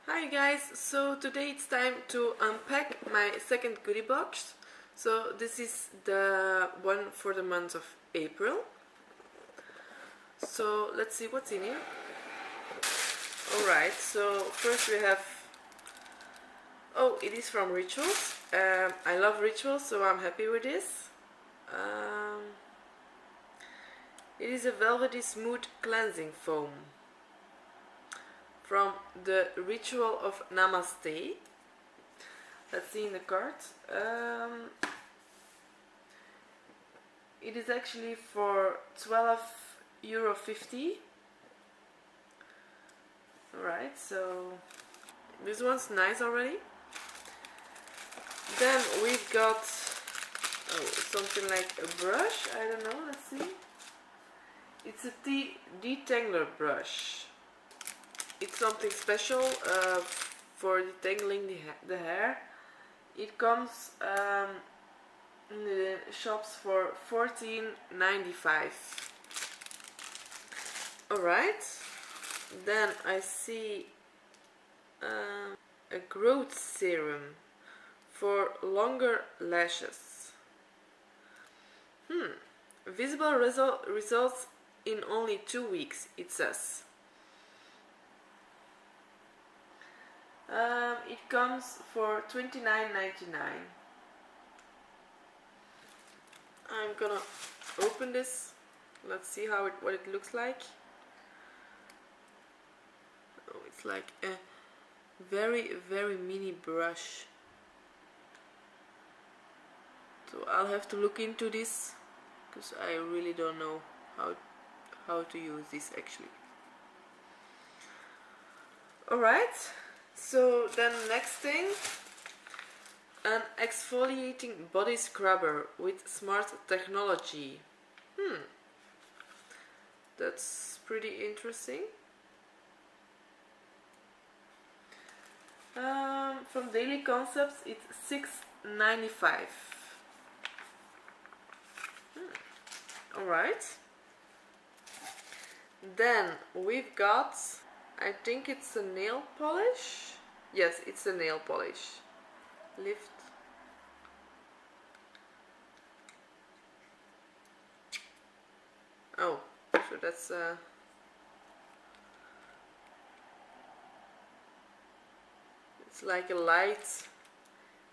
Hi guys, so today it's time to unpack my second goodie box. So this is the one for the month of April. So let's see what's in here. Alright, so first we have, oh, it is from Rituals. I love Rituals, so I'm happy with this. It is a velvety smooth cleansing foam from the Ritual of Namaste. Let's see in the card. It is actually for €12.50. Alright, so this one's nice already. Then we've got something like a brush, I don't know, let's see. It's a Detangling Brush. It's something special for detangling the hair. It comes in the shops for $14.95. Alright, then I see a growth serum for longer lashes. Visible results in only 2 weeks, it says. It comes for $29.99. I'm gonna open this. Let's see what it looks like. Oh, it's like a very mini brush. So I'll have to look into this because I really don't know how to use this actually. Alright, so then next thing, an exfoliating body scrubber with smart technology. That's pretty interesting. From Daily Concepts, it's $6.95. Alright. Then we've got, I think it's a nail polish. Yes, it's a nail polish. Lift. Oh, so that's it's like a light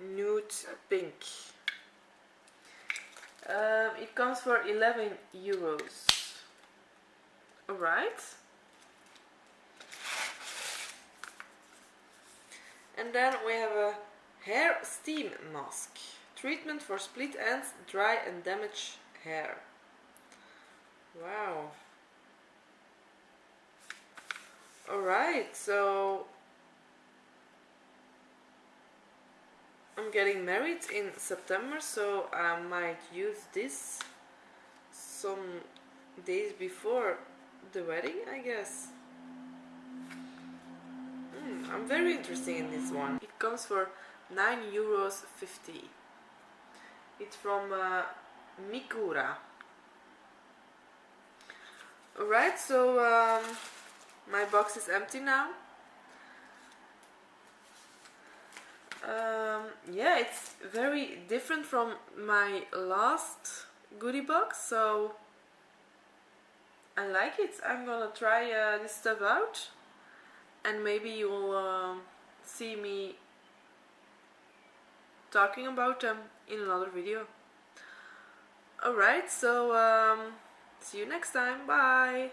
nude pink. It comes for €11. Alright. And then we have a hair steam mask. Treatment for split ends, dry and damaged hair. Wow. Alright, so I'm getting married in September, so I might use this some days before the wedding, I guess. I'm very interested in this one. It comes for €9.50. It's from Mikura. Alright, so my box is empty now. Yeah, it's very different from my last goodie box, so I like it. I'm gonna try this stuff out, and maybe you'll see me talking about them in another video. Alright, so see you next time. Bye!